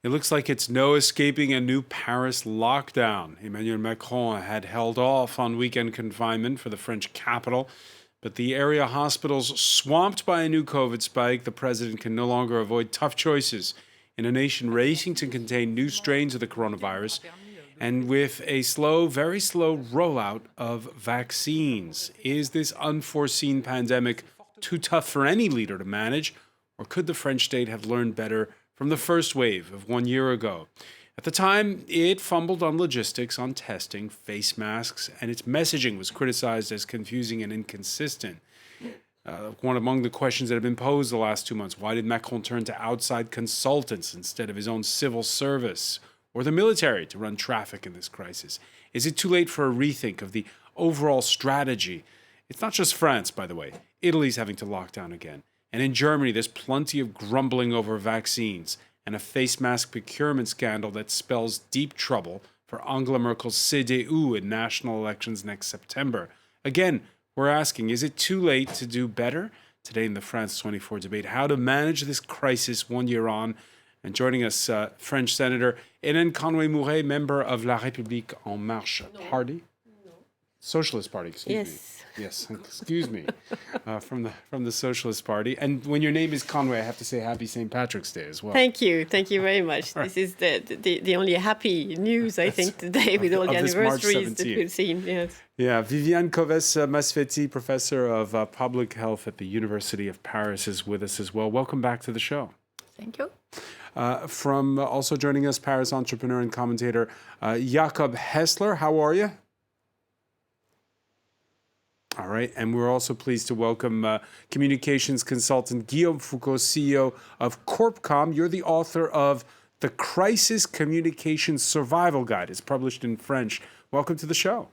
It looks like it's no escaping a new Paris lockdown. Emmanuel Macron had held off on weekend confinement for the French capital, but the area hospitals swamped by a new COVID spike, the president can no longer avoid tough choices in a nation racing to contain new strains of the coronavirus and with a slow, very slow rollout of vaccines. Is this unforeseen pandemic too tough for any leader to manage, or could the French state have learned better from the first wave of 1 year ago? At the time, it fumbled on logistics, on testing, face masks, and its messaging was criticized as confusing and inconsistent. One among the questions that have been posed the last 2 months: why did Macron turn to outside consultants instead of his own civil service or the military to run traffic in this crisis? Is it too late for a rethink of the overall strategy? It's not just France, by the way. Italy's having to lock down again. And in Germany, there's plenty of grumbling over vaccines and a face mask procurement scandal that spells deep trouble for Angela Merkel's CDU in national elections next September. Again, we're asking, is it too late to do better? Today in the France 24 debate, how to manage this crisis 1 year on. And joining us, French Senator Hélène Conway-mouret, member of La République En Marche party. Socialist Party, excuse me. Yes, excuse me, from the Socialist Party. And when your name is Conway, I have to say Happy St. Patrick's Day as well. Thank you very much. This is the only happy news, I think, today with all the anniversaries that we've seen. Yes. Yeah, Viviane kovess-masfety, professor of public health at the University of Paris, is with us as well. Welcome back to the show. Thank you. From also joining us, Paris entrepreneur and commentator Jakob Hessler. How are you? All right, and we're also pleased to welcome communications consultant Guillaume Foucault, CEO of Corpcom. You're the author of The Crisis Communications Survival Guide. It's published in French. Welcome to the show.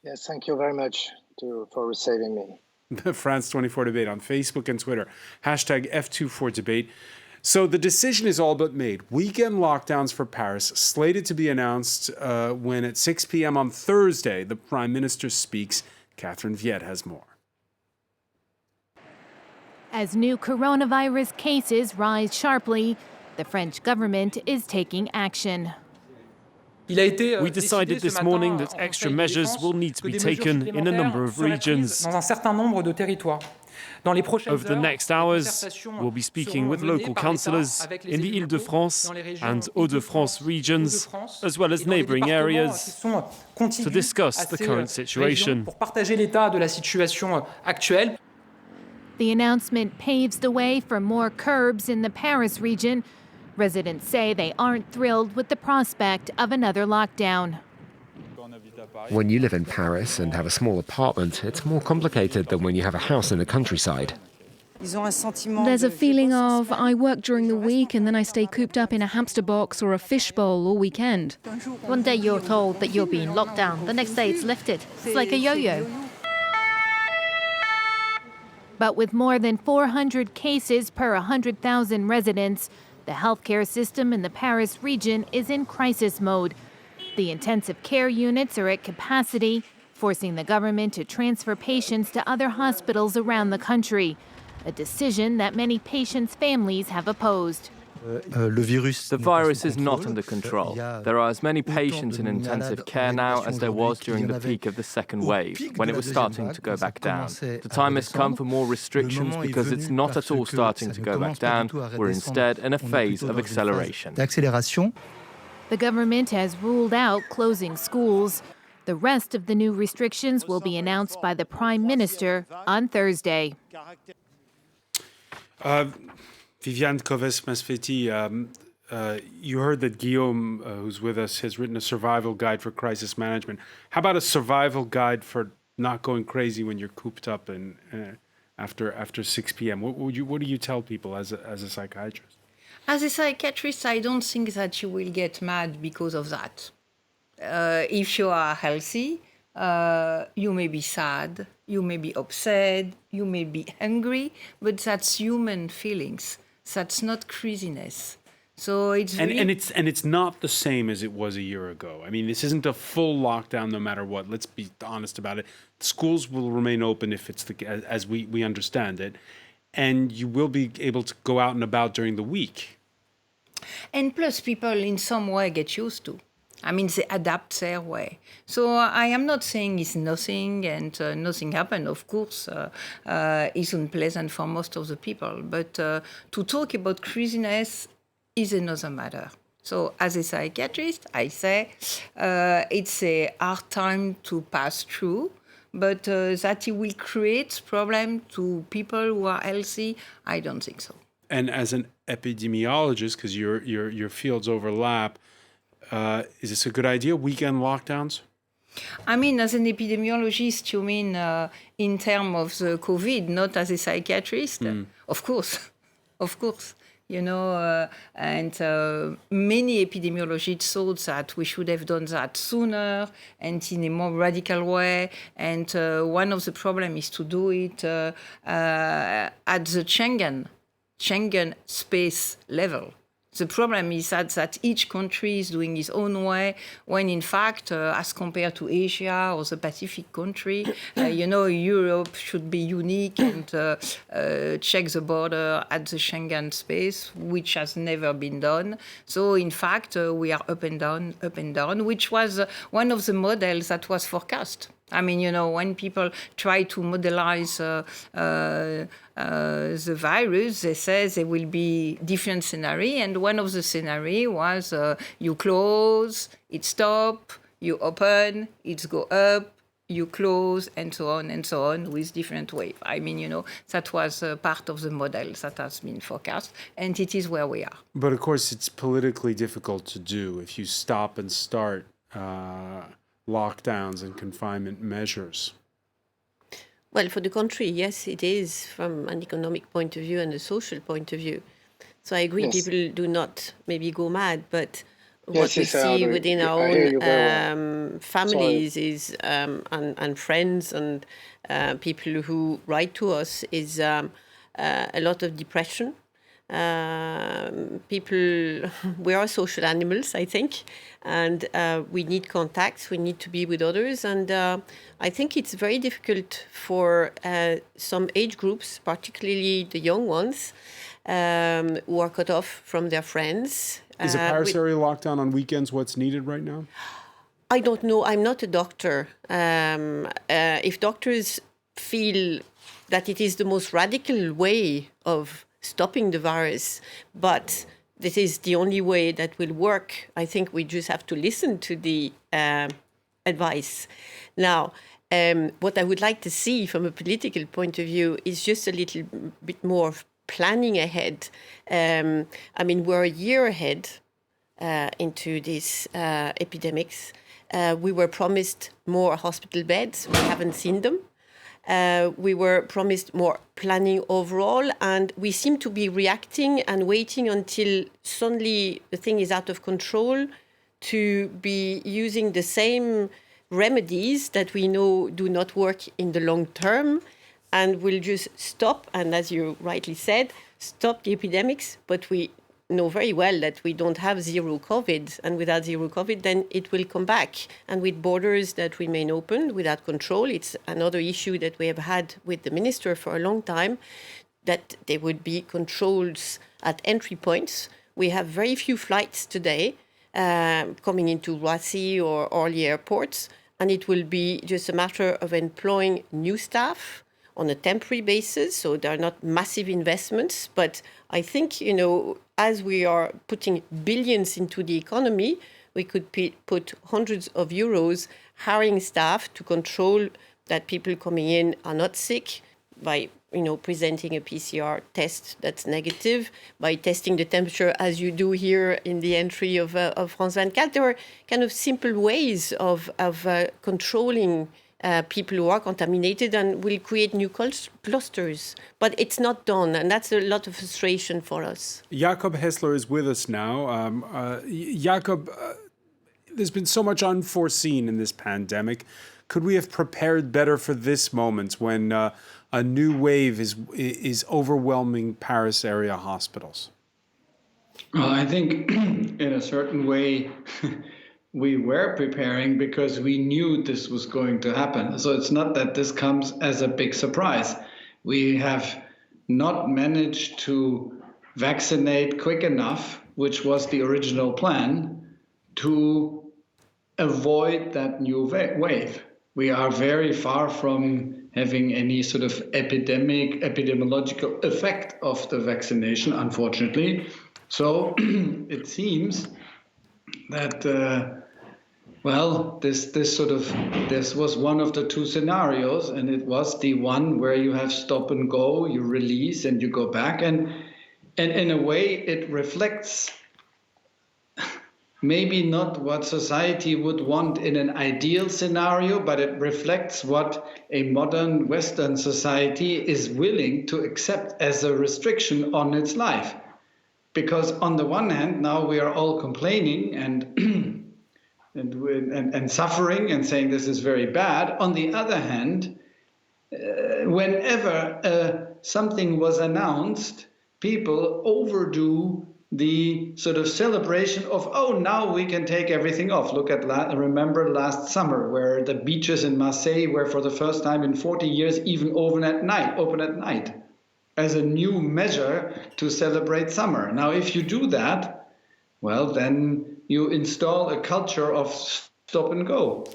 Yes, thank you very much for receiving me. The France 24 debate on Facebook and Twitter, hashtag F24debate. So the decision is all but made. Weekend lockdowns for Paris, slated to be announced when at 6 p.m. on Thursday, the Prime Minister speaks. Catherine Viette has more. As new coronavirus cases rise sharply, the French government is taking action. We decided this morning that extra measures will need to be taken in a number of regions. Over the next hours, we'll be speaking with local councillors in the Île-de-France and Hauts-de-France regions, as well as neighbouring areas, to discuss the current situation. The announcement paves the way for more curbs in the Paris region. Residents say they aren't thrilled with the prospect of another lockdown. When you live in Paris and have a small apartment, it's more complicated than when you have a house in the countryside. There's a feeling of, I work during the week and then I stay cooped up in a hamster box or a fishbowl all weekend. One day you're told that you're being locked down, the next day it's lifted. It's like a yo-yo. But with more than 400 cases per 100,000 residents, the healthcare system in the Paris region is in crisis mode. The intensive care units are at capacity, forcing the government to transfer patients to other hospitals around the country, a decision that many patients' families have opposed. The virus is not under control. There are as many patients in intensive care now as there was during the peak of the second wave, when it was starting to go back down. The time has come for more restrictions because it's not at all starting to go back down. We're instead in a phase of acceleration. The government has ruled out closing schools. The rest of the new restrictions will be announced by the Prime Minister on Thursday. Viviane kovess-masfety, you heard that Guillaume, who's with us, has written a survival guide for crisis management. How about a survival guide for not going crazy when you're cooped up and after 6 p.m.? What do you tell people as a psychiatrist? As a psychiatrist, I don't think that you will get mad because of that. If you are healthy, you may be sad, you may be upset, you may be angry, but that's human feelings. That's not craziness. So it's really... and it's not the same as it was a year ago. I mean, this isn't a full lockdown no matter what. Let's be honest about it. Schools will remain open if it's as we understand it, and you will be able to go out and about during the week. And plus, people in some way get used to. I mean, they adapt their way. So I am not saying it's nothing and nothing happened. Of course, it's unpleasant for most of the people. But to talk about craziness is another matter. So as a psychiatrist, I say it's a hard time to pass through, but that it will create problem to people who are healthy, I don't think so. And as an epidemiologist, because your fields overlap, is this a good idea, weekend lockdowns? I mean, as an epidemiologist, you mean in terms of the COVID, not as a psychiatrist? Of course, of course. You know, and many epidemiologists thought that we should have done that sooner and in a more radical way. And one of the problems is to do it at the Schengen space level. The problem is that each country is doing its own way, when in fact, as compared to Asia or the Pacific country, you know, Europe should be unique and check the border at the Schengen space, which has never been done. So in fact, we are up and down, which was one of the models that was forecast. I mean, you know, when people try to modelize the virus, they say there will be different scenarios. And one of the scenarios was you close, it stop, you open, it go up, you close, and so on with different waves. I mean, you know, that was part of the model that has been forecast, and it is where we are. But of course, it's politically difficult to do if you stop and start lockdowns and confinement measures. Well, for the country, yes, it is from an economic point of view and a social point of view. So I agree, Yes. people do not maybe go mad, but Yes, what we yes, I see agree. within our I hear you very own families is and friends and people who write to us is a lot of depression. People, we are social animals, I think, and we need contacts, we need to be with others, and I think it's very difficult for some age groups, particularly the young ones, who are cut off from their friends. Is a Paris area lockdown on weekends what's needed right now? I don't know. I'm not a doctor. If doctors feel that it is the most radical way of stopping the virus, but this is the only way that will work, I think we just have to listen to the advice. Now, what I would like to see from a political point of view is just a little bit more planning ahead. I mean, we're a year ahead into these epidemics. We were promised more hospital beds. We haven't seen them. We were promised more planning overall, and we seem to be reacting and waiting until suddenly the thing is out of control to be using the same remedies that we know do not work in the long term, and will just stop, and as you rightly said, stop the epidemics, but we know very well that we don't have zero COVID, and without zero COVID, then it will come back. And with borders that remain open without control, it's another issue that we have had with the minister for a long time, that there would be controls at entry points. We have very few flights today coming into Roissy or Orly airports, and it will be just a matter of employing new staff on a temporary basis, so there are not massive investments. But I think, you know, as we are putting billions into the economy, we could put hundreds of euros hiring staff to control that people coming in are not sick by, you know, presenting a PCR test that's negative, by testing the temperature as you do here in the entry of France 24. There are kind of simple ways of controlling people who are contaminated, and will create new clusters. But it's not done, and that's a lot of frustration for us. Jakob Hessler is with us now. Jakob, there's been so much unforeseen in this pandemic. Could we have prepared better for this moment when a new wave is overwhelming Paris area hospitals? Well, I think in a certain way, we were preparing because we knew this was going to happen. So it's not that this comes as a big surprise. We have not managed to vaccinate quick enough which was the original plan, to avoid that new wave. We are very far from having any sort of epidemiological effect of the vaccination, unfortunately. So it seems that, this was one of the two scenarios, and it was the one where you have stop and go, you release and you go back. And in a way, it reflects maybe not what society would want in an ideal scenario, but it reflects what a modern Western society is willing to accept as a restriction on its life. Because on the one hand, now we are all complaining and suffering and saying this is very bad. On the other hand, whenever something was announced, people overdo the sort of celebration of, oh, now we can take everything off. Remember last summer where the beaches in Marseille were for the first time in 40 years even open at night, as a new measure to celebrate summer. Now, if you do that, well, then you install a culture of stop and go.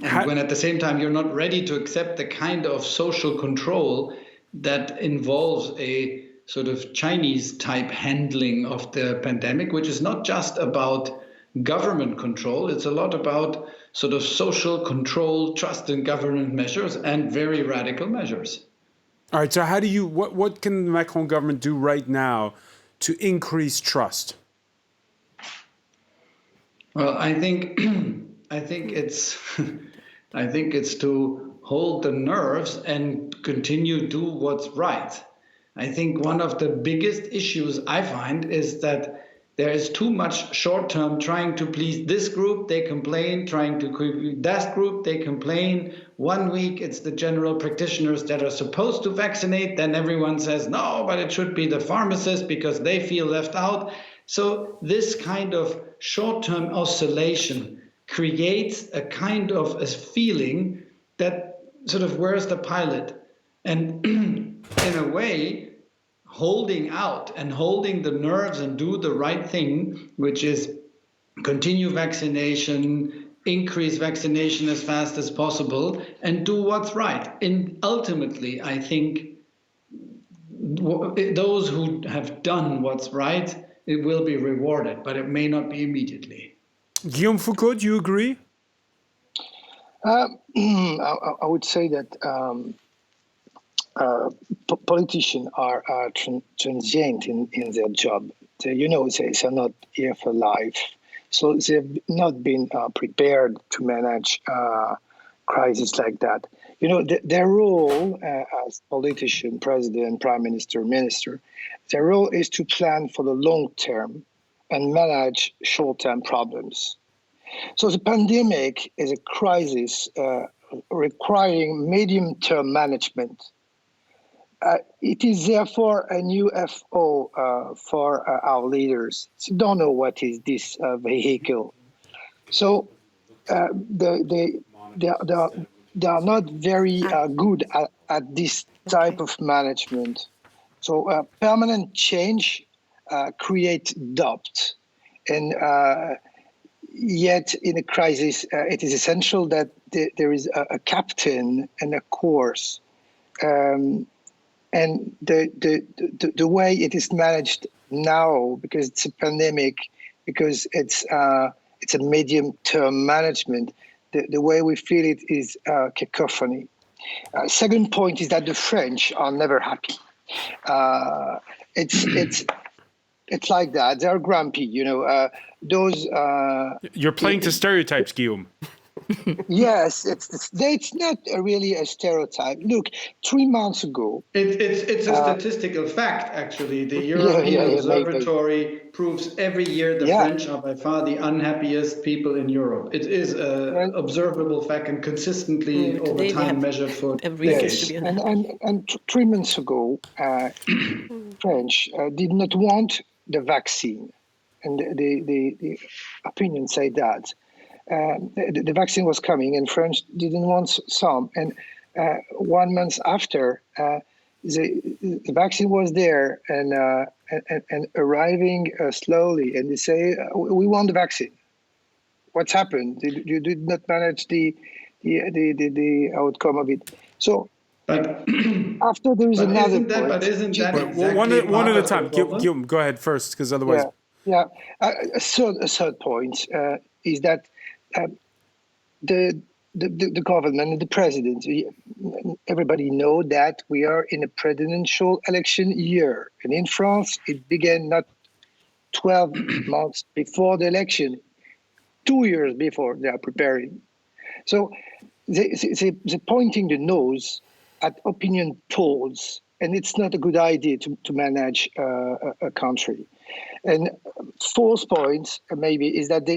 And when at the same time you're not ready to accept the kind of social control that involves a sort of Chinese-type handling of the pandemic, which is not just about government control, it's a lot about sort of social control, trust in government measures, and very radical measures. All right, so what can the Macron government do right now to increase trust? Well, I think it's to hold the nerves and continue to do what's right. I think one of the biggest issues I find is that there is too much short-term trying to please this group, they complain, trying to please that group, they complain. 1 week it's the general practitioners that are supposed to vaccinate, then everyone says, no, but it should be the pharmacists because they feel left out. So this kind of short-term oscillation creates a kind of a feeling that sort of, where's the pilot? And in a way, holding out and holding the nerves and do the right thing, which is continue vaccination, increase vaccination as fast as possible, and do what's right. And ultimately, I think those who have done what's right, it will be rewarded, but it may not be immediately. Guillaume Foucault, do you agree? I would say that politicians are transient in their job. They are not here for life. So they've not been prepared to manage crises like that. Their role as politician, president, prime minister, minister, their role is to plan for the long term and manage short-term problems. So the pandemic is a crisis requiring medium-term management. It is therefore a new FO for our leaders. They don't know what is this vehicle. So they are not very good at this type of management. So permanent change creates doubt. And yet in a crisis, it is essential that there is a captain and a course. And the way it is managed now, because it's a pandemic, because it's a medium-term management, the way we feel it is cacophony. Second point is that the French are never happy. It's like that. They're grumpy, those. You're playing to stereotypes, Guillaume. Yes, it's not really a stereotype. Look, 3 months ago... It's a statistical fact, actually. The European Observatory proves every year the French are by far the unhappiest people in Europe. It is an observable fact and consistently over time measured for decades. And 3 months ago, French did not want the vaccine. And the opinion say that. The vaccine was coming and French didn't want some. And 1 month after, the vaccine was there and arriving slowly, and they say, we want the vaccine. What's happened? You did not manage the outcome of it. So, but after there is another isn't that, point. But isn't that one at a time. Guillaume, go ahead first, because otherwise. Yeah. A third point is that the government and the president, everybody know that we are in a presidential election year. And in France, it began not 12 months before the election, 2 years before they are preparing. So they're pointing the nose at opinion polls, and it's not a good idea to manage a country. And fourth point, maybe, is that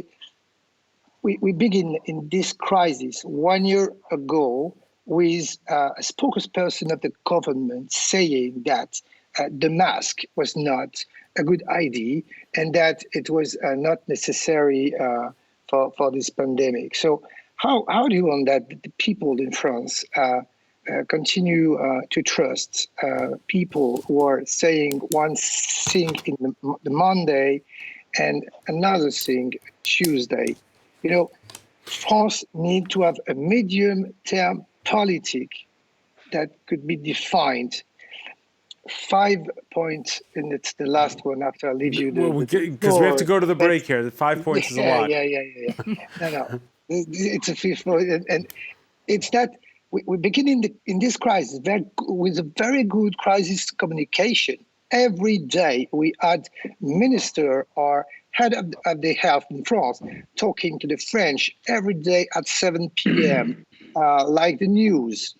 we begin in this crisis 1 year ago with a spokesperson of the government saying that the mask was not a good idea and that it was not necessary for this pandemic. So how do you want that the people in France continue to trust people who are saying one thing in the Monday and another thing Tuesday? You know, France needs to have a medium-term politic that could be defined. 5 points, and it's the last one after I leave you. Because we have to go to the break here. The 5 points is a lot. Yeah. No. It's a fifth point, and it's that we begin in this crisis with a very good crisis communication. Every day we had minister or head of the health in France talking to the French every day at 7 p.m. Like the news,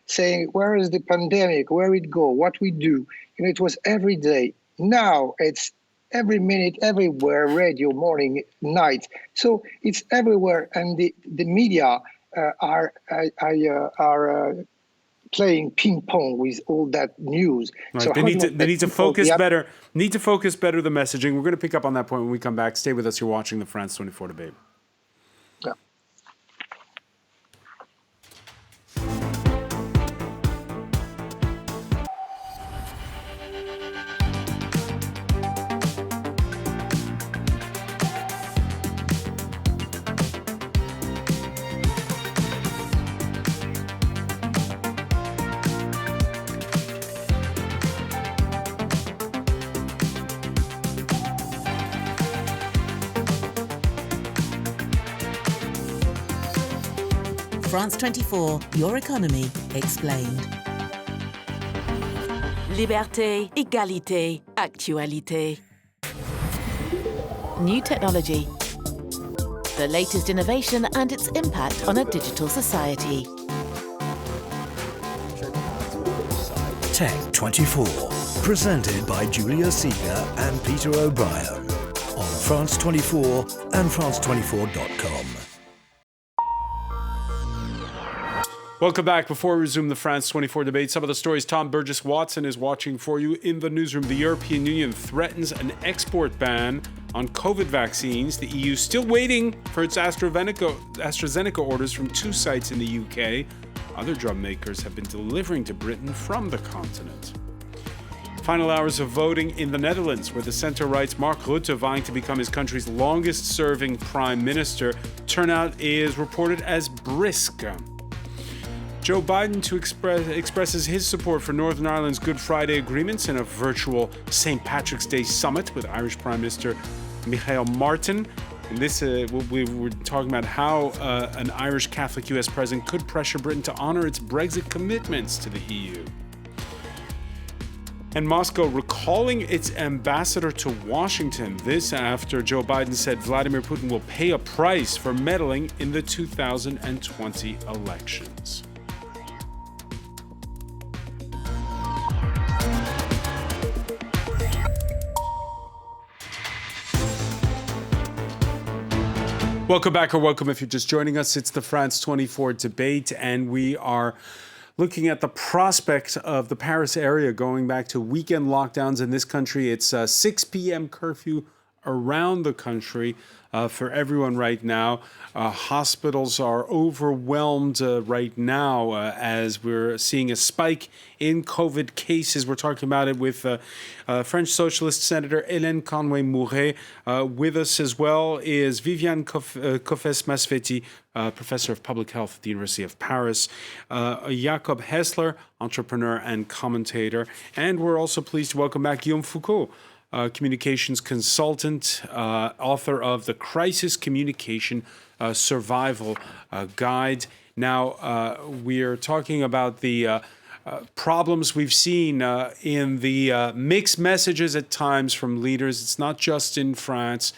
saying where is the pandemic, where it go, what we do. It was every day. Now it's every minute, everywhere, radio, morning, night. So it's everywhere, and the media are playing ping pong with all that news. Right. So they need to focus better. Need to focus better the messaging. We're going to pick up on that point when we come back. Stay with us. You're watching the France 24 debate. Yeah. France 24, your economy explained. Liberté, égalité, actualité. New technology. The latest innovation and its impact on a digital society. Tech 24, presented by Julia Seeger and Peter O'Brien on France 24 and France24.com. Welcome back. Before we resume the France 24 debate, some of the stories Tom Burgess-Watson is watching for you in the newsroom. The European Union threatens an export ban on COVID vaccines. The EU still waiting for its AstraZeneca orders from 2 sites in the UK. Other drug makers have been delivering to Britain from the continent. Final hours of voting in the Netherlands, where the centre-right's Mark Rutte vying to become his country's longest-serving prime minister. Turnout is reported as brisk. Joe Biden expresses his support for Northern Ireland's Good Friday agreements in a virtual St. Patrick's Day summit with Irish Prime Minister Michael Martin. And this, we were talking about how an Irish Catholic U.S. president could pressure Britain to honor its Brexit commitments to the EU. And Moscow recalling its ambassador to Washington. This after Joe Biden said Vladimir Putin will pay a price for meddling in the 2020 elections. Welcome back, or welcome if you're just joining us. It's the France 24 debate, and we are looking at the prospect of the Paris area going back to weekend lockdowns in this country. It's a 6 p.m. curfew around the country for everyone right now. Hospitals are overwhelmed right now as we're seeing a spike in COVID cases. We're talking about it with French Socialist Senator Hélène Conway-mouret. With us as well is Viviane kovess-masfety, Professor of Public Health at the University of Paris, Jakob Hessler, entrepreneur and commentator, and we're also pleased to welcome back Guillaume Foucault, communications consultant, author of the Crisis Communication Survival Guide. Now, we're talking about the problems we've seen in the mixed messages at times from leaders. It's not just in France.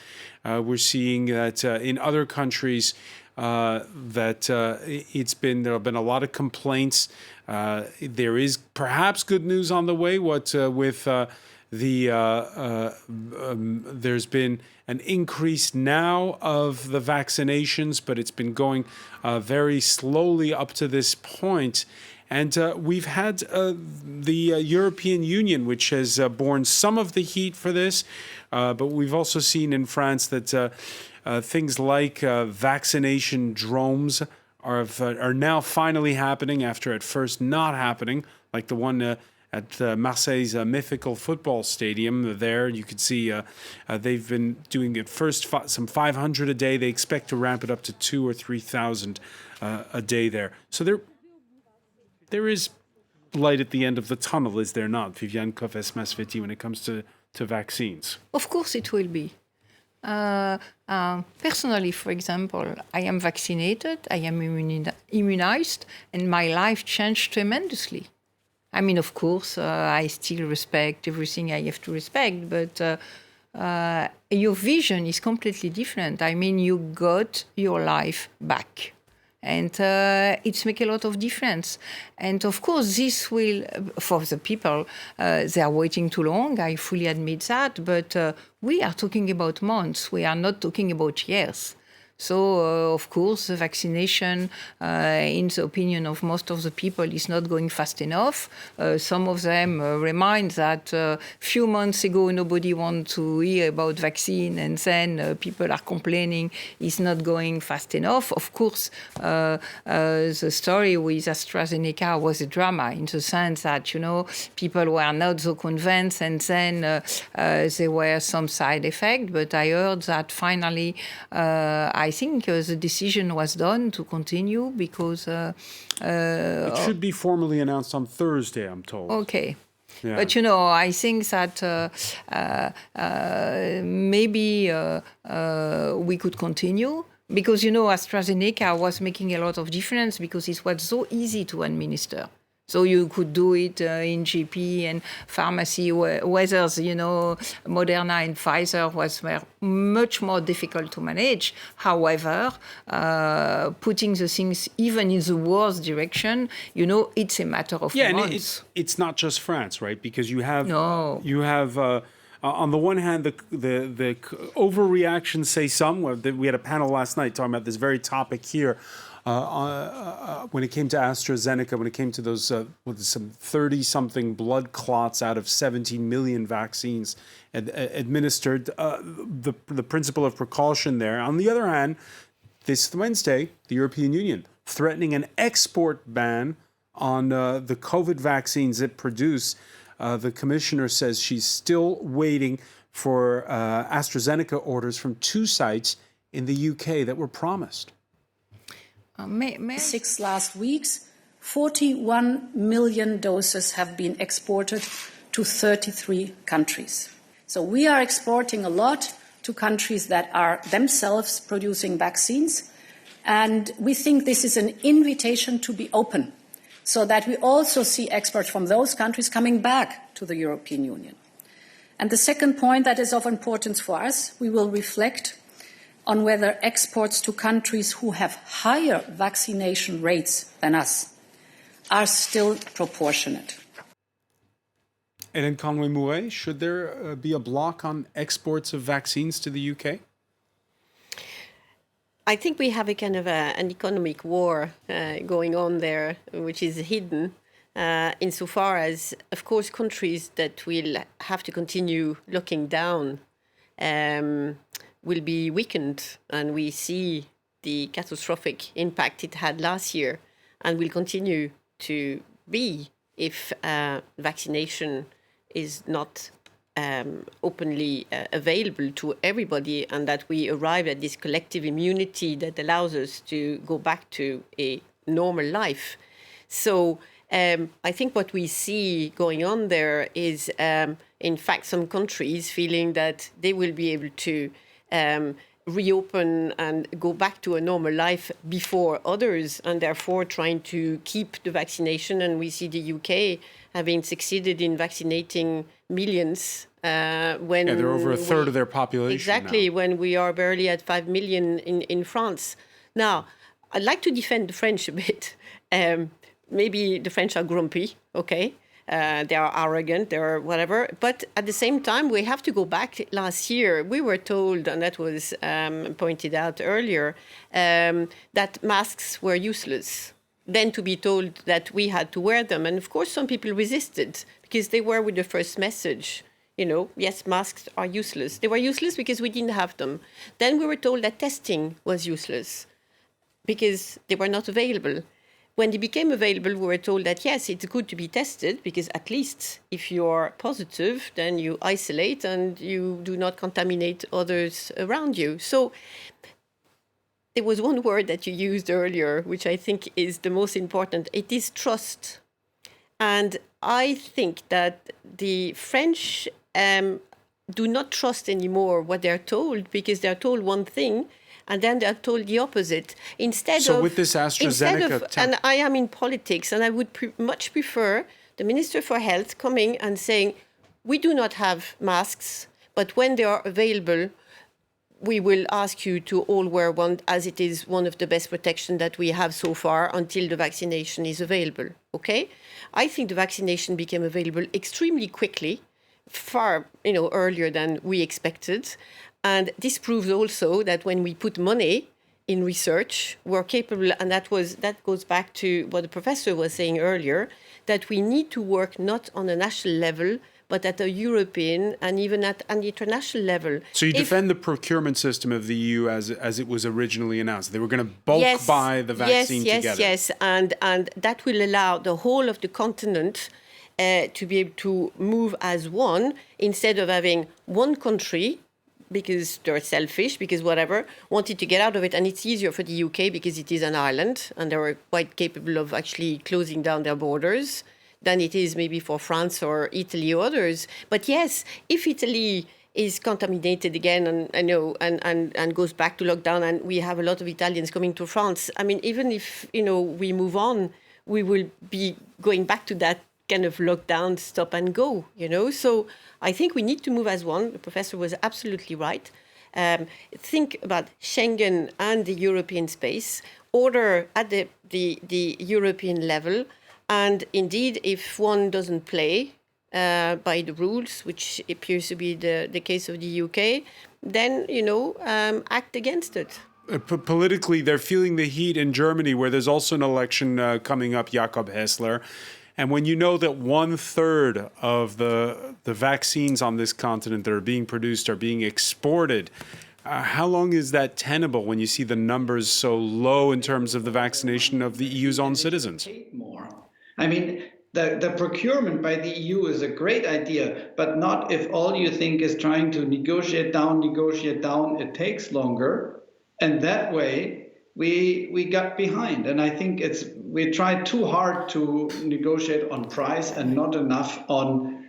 We're seeing that in other countries that there have been a lot of complaints. There is perhaps good news on the way. There's been an increase now of the vaccinations, but it's been going very slowly up to this point. And we've had the European Union, which has borne some of the heat for this, but we've also seen in France that things like vaccination drones are now finally happening after at first not happening, like the one at Marseille's mythical football stadium. There you could see they've been doing at first some 500 a day. They expect to ramp it up to 2,000 or 3,000 a day there. So there is light at the end of the tunnel, is there not, Viviane kovess-masfety, when it comes to vaccines? Of course it will be. Personally, for example, I am vaccinated, I am immunized, and my life changed tremendously. I mean, of course, I still respect everything I have to respect, but your vision is completely different. I mean, you got your life back. And it's make a lot of difference. And of course, this will, for the people, they are waiting too long. I fully admit that. But we are talking about months. We are not talking about years. So, of course, the vaccination, in the opinion of most of the people, is not going fast enough. Some of them remind that a few months ago, nobody wanted to hear about vaccine, and then people are complaining it's not going fast enough. Of course, the story with AstraZeneca was a drama in the sense that, people were not so convinced, and then there were some side effects. But I heard that finally, I think the decision was done to continue because... it should be formally announced on Thursday, I'm told. Okay. Yeah. But, I think that maybe we could continue because, AstraZeneca was making a lot of difference because it was so easy to administer. So you could do it in GP and pharmacy, whereas, Moderna and Pfizer were much more difficult to manage. However, putting the things even in the worst direction, it's a matter of months. And it's not just France, right? Because you have on the one hand, the overreaction, say some. We had a panel last night talking about this very topic here. When it came to AstraZeneca, when it came to those some 30-something blood clots out of 17 million vaccines administered, the principle of precaution there. On the other hand, this Wednesday, the European Union threatening an export ban on the COVID vaccines it produce. The commissioner says she's still waiting for AstraZeneca orders from 2 sites in the UK that were promised. 6 last weeks, 41 million doses have been exported to 33 countries. So we are exporting a lot to countries that are themselves producing vaccines. And we think this is an invitation to be open so that we also see exports from those countries coming back to the European Union. And the second point that is of importance for us, we will reflect on whether exports to countries who have higher vaccination rates than us are still proportionate. And in Conway-mouret, should there be a block on exports of vaccines to the UK? I think we have a kind of an economic war going on there, which is hidden, insofar as, of course, countries that will have to continue looking down will be weakened. And we see the catastrophic impact it had last year and will continue to be if vaccination is not openly available to everybody, and that we arrive at this collective immunity that allows us to go back to a normal life. So I think what we see going on there is, in fact, some countries feeling that they will be able to reopen and go back to a normal life before others, and therefore trying to keep the vaccination. And we see the UK having succeeded in vaccinating millions when... Yeah, they're over a third of their population Exactly, now. when we are barely at 5 million in France. Now, I'd like to defend the French a bit. Maybe the French are grumpy, okay? They are arrogant, they're whatever. But at the same time, we have to go back. Last year, we were told, and that was pointed out earlier, that masks were useless. Then to be told that we had to wear them. And of course, some people resisted because they were with the first message. You know, yes, masks are useless. They were useless because we didn't have them. Then we were told that testing was useless because they were not available. When they became available, we were told that, yes, it's good to be tested because at least if you're positive, then you isolate and you do not contaminate others around you. So there was one word that you used earlier, which I think is the most important. It is trust. And I think that the French do not trust anymore what they're told, because they're told one thing and then they're told the opposite. With this AstraZeneca... And I am in politics, and I would much prefer the Minister for Health coming and saying, we do not have masks, but when they are available, we will ask you to all wear one, as it is one of the best protection that we have so far until the vaccination is available, okay? I think the vaccination became available extremely quickly, far earlier than we expected. And this proves also that when we put money in research, we're capable, and that goes back to what the professor was saying earlier, that we need to work not on a national level, but at a European and even at an international level. So you defend the procurement system of the EU as it was originally announced. They were going to bulk buy the vaccine together. Yes, and that will allow the whole of the continent to be able to move as one, instead of having one country, because they're selfish, because whatever, wanted to get out of it. And it's easier for the UK because it is an island and they were quite capable of actually closing down their borders than it is maybe for France or Italy or others. But yes, if Italy is contaminated again and goes back to lockdown, and we have a lot of Italians coming to France, I mean, even if, we move on, we will be going back to that kind of lockdown, stop and go, So I think we need to move as one. The professor was absolutely right. Think about Schengen and the European space, order at the European level. And indeed, if one doesn't play by the rules, which appears to be the case of the UK, then, act against it. Politically, they're feeling the heat in Germany, where there's also an election coming up, Jakob Hessler. And when you know that 1/3 of the vaccines on this continent that are being produced are being exported, how long is that tenable when you see the numbers so low in terms of the vaccination of the EU's own citizens? I mean, the procurement by the EU is a great idea, but not if all you think is trying to negotiate down. It takes longer. And that way, we got behind. And I think we tried too hard to negotiate on price and not enough on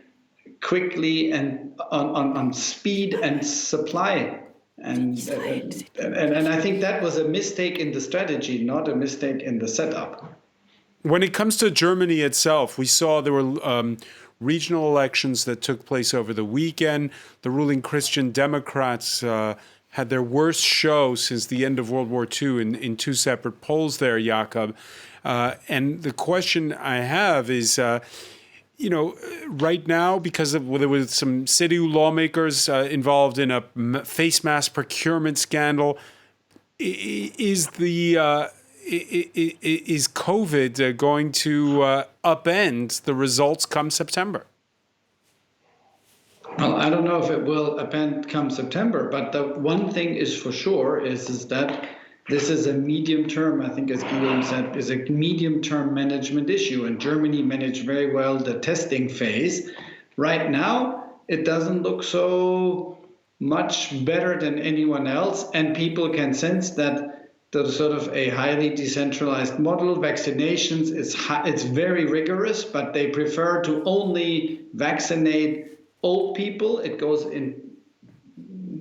quickly and on speed and supply. And I think that was a mistake in the strategy, not a mistake in the setup. When it comes to Germany itself, we saw there were regional elections that took place over the weekend. The ruling Christian Democrats had their worst show since the end of World War II in two separate polls there, Jakob. And the question I have is, right now, because there was some city lawmakers involved in a face mask procurement scandal, is COVID going to upend the results come September? Well, I don't know if it will append come September, but the one thing is for sure is that this is a medium-term, I think as Guillaume said, is a medium-term management issue. And Germany managed very well the testing phase. Right now, it doesn't look so much better than anyone else. And people can sense that the sort of a highly decentralized model, vaccinations, it's very rigorous, but they prefer to only vaccinate old people. It goes in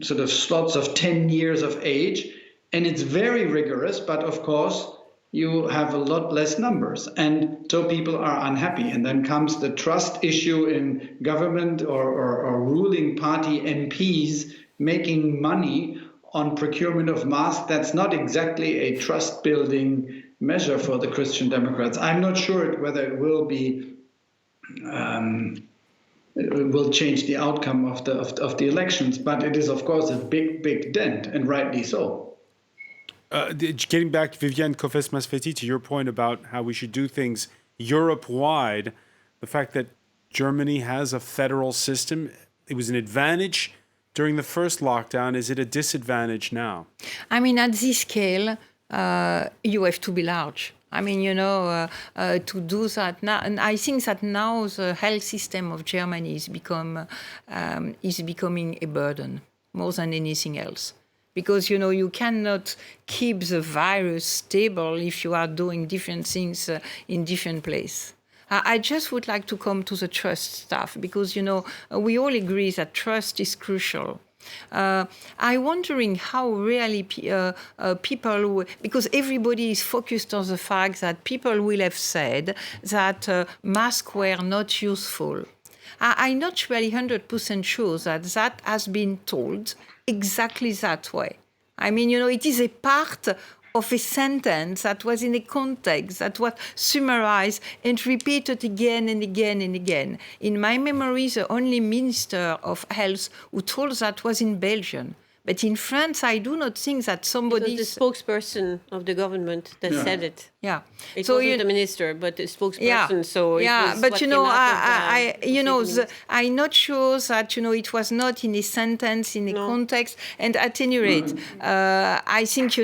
sort of slots of 10 years of age, and it's very rigorous, but of course you have a lot less numbers, and so people are unhappy. And then comes the trust issue in government or ruling party MPs making money on procurement of masks. That's not exactly a trust building measure for the Christian Democrats. I'm not sure whether it will be it will change the outcome of the elections, but it is, of course, a big dent, and rightly so. Getting back, Viviane Kovess-Masfety, to your point about how we should do things Europe-wide, the fact that Germany has a federal system, it was an advantage during the first lockdown. Is it a disadvantage now? I mean, at this scale, you have to be large. I mean, to do that now, and I think that now the health system of Germany is becoming a burden more than anything else. Because, you cannot keep the virus stable if you are doing different things in different places. I just would like to come to the trust stuff, because, we all agree that trust is crucial. I'm wondering how really people, because everybody is focused on the fact that people will have said that masks were not useful. I'm not really 100% sure that has been told exactly that way. I mean, it is a part of a sentence that was in a context that was summarized and repeated again and again and again. In my memory, the only minister of health who told that was in Belgium. But in France, I do not think that somebody... It was the spokesperson of the government that said it. Yeah. It wasn't the minister, but the spokesperson. Yeah. So it was but I'm not sure that it was not in a sentence, in a context. And at any rate, I think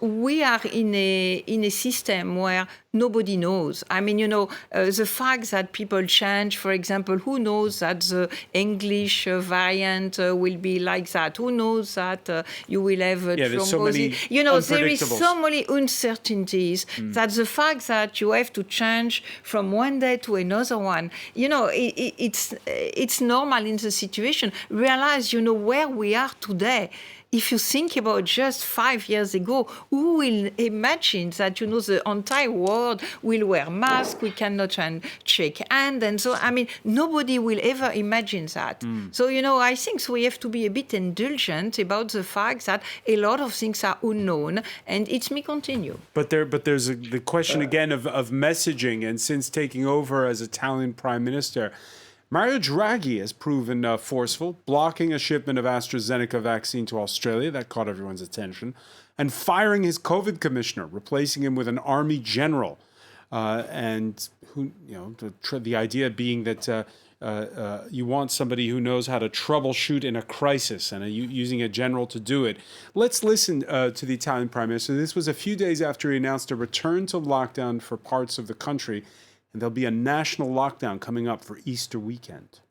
we are in a system where nobody knows. I mean, the fact that people change, for example, who knows that the English variant will be like that? Who knows that you will have thrombosis? There is so many uncertainties that the fact that you have to change from one day to another one, it's normal in the situation. Realize, where we are today. If you think about just 5 years ago, who will imagine that, the entire world will wear masks, we cannot shake hands, and so, I mean, nobody will ever imagine that. So, I think we have to be a bit indulgent about the fact that a lot of things are unknown, and it may continue. But there's the question again of messaging, and since taking over as Italian Prime Minister, Mario Draghi has proven forceful, blocking a shipment of AstraZeneca vaccine to Australia that caught everyone's attention, and firing his COVID commissioner, replacing him with an army general. And who, the idea being that you want somebody who knows how to troubleshoot in a crisis, and using a general to do it. Let's listen to the Italian Prime Minister. This was a few days after he announced a return to lockdown for parts of the country. And there'll be a national lockdown coming up for Easter weekend.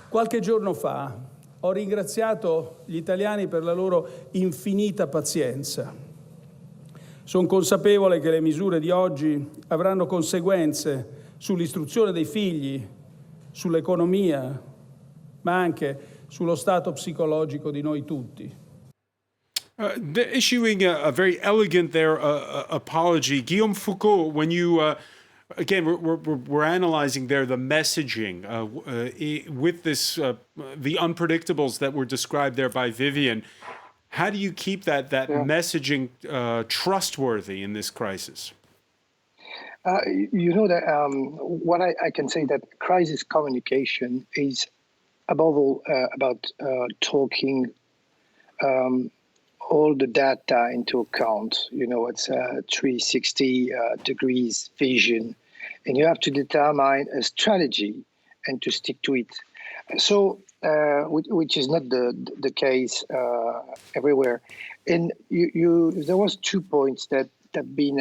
Qualche giorno fa ho ringraziato gli italiani per la loro infinita pazienza. Sono consapevole che le misure di oggi avranno conseguenze sull'istruzione dei figli, sull'economia, ma anche sullo stato psicologico di noi tutti. Issuing a very elegant apology, Guillaume Foucault, when you... Again, we're analyzing there the messaging with this the unpredictables that were described there by Viviane. How do you keep that messaging trustworthy in this crisis? What I can say that crisis communication is above all about taking all the data into account. It's a 360 degrees vision. And you have to determine a strategy and to stick to it. So, which is not the case everywhere. And there was 2 points that have been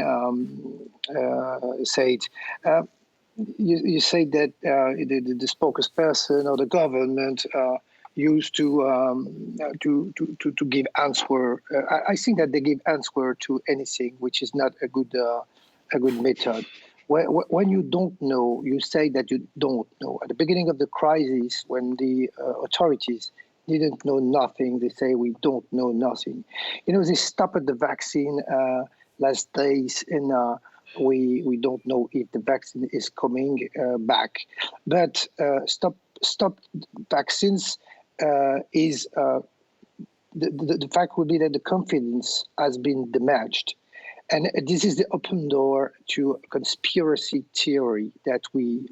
said. You say that the spokesperson or the government used to give answer. I think that they give answer to anything, which is not a good method. When you don't know, you say that you don't know. At the beginning of the crisis, when the authorities didn't know nothing, they say we don't know nothing. They stopped the vaccine last days, and we don't know if the vaccine is coming back. But stop vaccines is the fact would be that the confidence has been damaged. And this is the open door to conspiracy theory that we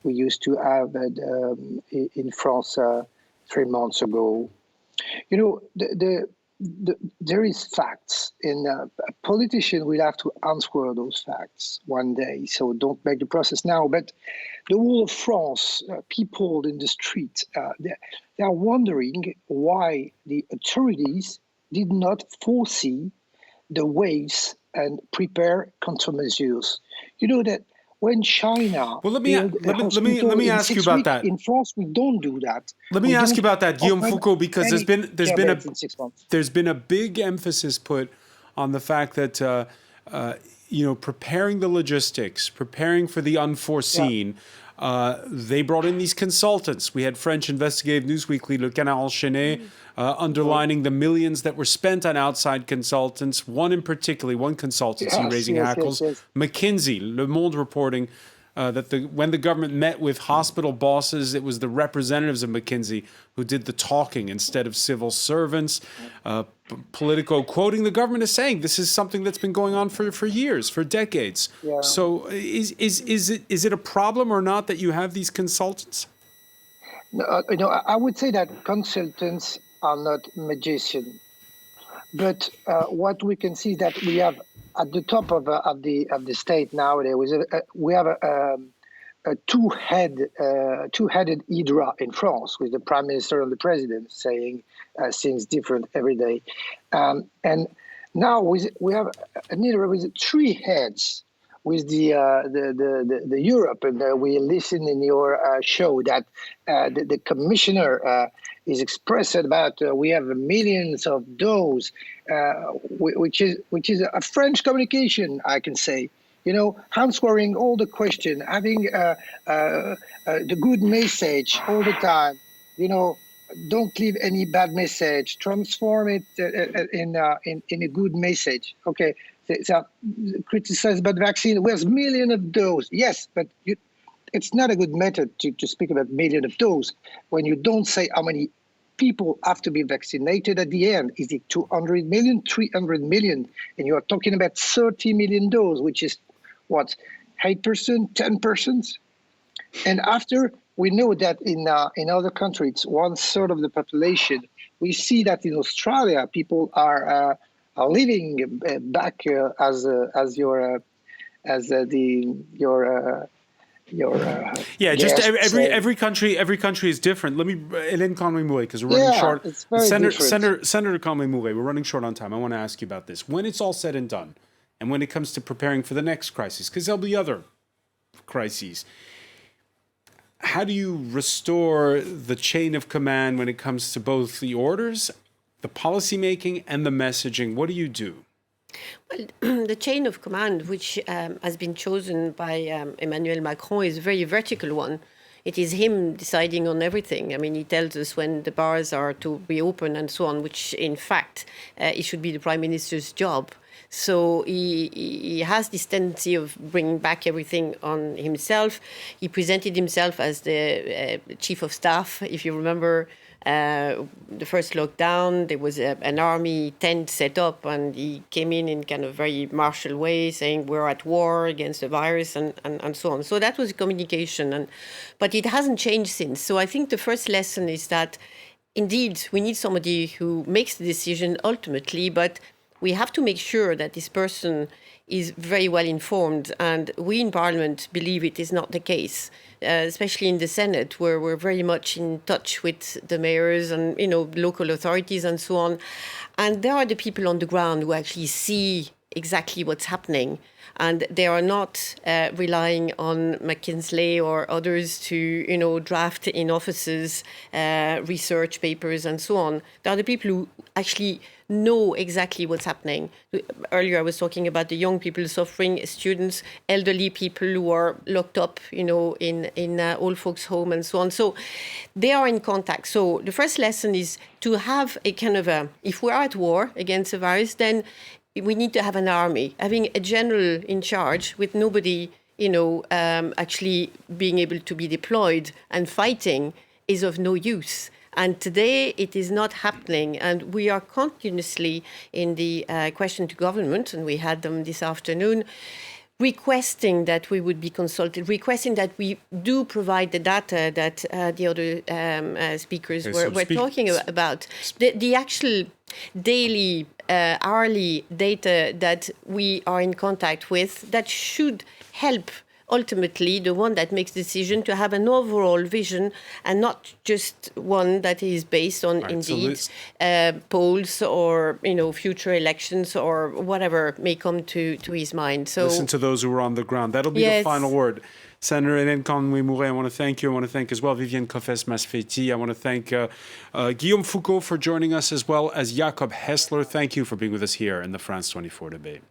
used to have in France 3 months ago. There is facts, and a politician will have to answer those facts one day. So don't make the process now. But the whole of France, people in the street, they are wondering why the authorities did not foresee the waves and prepare countermeasures. That when China... Well, let me ask you about that. In France, we don't do that. Let me ask you about that, Guillaume Foucault, because there's been a big emphasis put on the fact that preparing the logistics, preparing for the unforeseen. They brought in these consultants. We had French investigative news weekly Le Canard Enchaîné underlining the millions that were spent on outside consultants. One consultancy raising hackles. McKinsey, Le Monde reporting that when the government met with hospital bosses, it was the representatives of McKinsey who did the talking instead of civil servants. Politico quoting the government as saying this is something that's been going on for years, for decades. Yeah. So is it a problem or not that you have these consultants? No, I would say that consultants are not magicians, but what we can see is that we have at the top of the state nowadays we have a two-headed hydra in France, with the prime minister and the president saying things different every day, and now we have an hydra with 3 heads, with the Europe, and we listen in your show that the commissioner is expressed about we have millions of doses, which is a French communication, I can say. Answering all the questions, having the good message all the time. Don't leave any bad message. Transform it in a good message. Okay. So criticize about vaccine. There's millions of doses. Yes, but it's not a good method to speak about millions of doses when you don't say how many people have to be vaccinated at the end. Is it 200 million, 300 million? And you are talking about 30 million doses, which is what, 8%, 10%? And after, we know that in other countries, it's 1/3 of the population. We see that in Australia, people are living back as your just every country is different. Let me Hélène Conway-mouret, because we're running short. Senator Conway-mouret, we're running short on time. I want to ask you about this. When it's all said and done, and when it comes to preparing for the next crisis, because there'll be other crises, how do you restore the chain of command when it comes to both the orders, the policy making, and the messaging? What do you do? Well, the chain of command, which has been chosen by Emmanuel Macron, is a very vertical one. It is him deciding on everything. I mean, he tells us when the bars are to reopen and so on, which in fact, it should be the Prime Minister's job. So he has this tendency of bringing back everything on himself. He presented himself as the chief of staff, if you remember. The first lockdown, there was an army tent set up, and he came in kind of very martial way, saying we're at war against the virus and so on. So that was communication, but it hasn't changed since. So I think the first lesson is that indeed we need somebody who makes the decision ultimately, but we have to make sure that this person is very well informed, and we in Parliament believe it is not the case, especially in the Senate, where we're very much in touch with the mayors and local authorities and so on. And there are the people on the ground who actually see exactly what's happening, and they are not relying on McKinsey or others to draft in offices research papers and so on. There are the people who actually know exactly what's happening. Earlier I was talking about the young people suffering, students, elderly people who are locked up in old folks' home and so on. So they are in contact. So the first lesson is to have a kind of if we are at war against the virus, then we need to have an army, having a general in charge with nobody, actually being able to be deployed and fighting is of no use. And today it is not happening. And we are continuously in the question to government, and we had them this afternoon, requesting that we would be consulted, requesting that we do provide the data that the other speakers were talking about. The actual daily, hourly data that we are in contact with that should help ultimately the one that makes decision to have an overall vision and not just one that is based on polls or future elections or whatever may come to his mind. So listen to those who are on the ground. That'll be the final word. Senator Hélène Conway-mouret, I want to thank you. I want to thank as well Viviane Kovess-masfety. I want to thank Guillaume Foucault for joining us, as well as Jakob Hessler. Thank you for being with us here in the France 24 debate.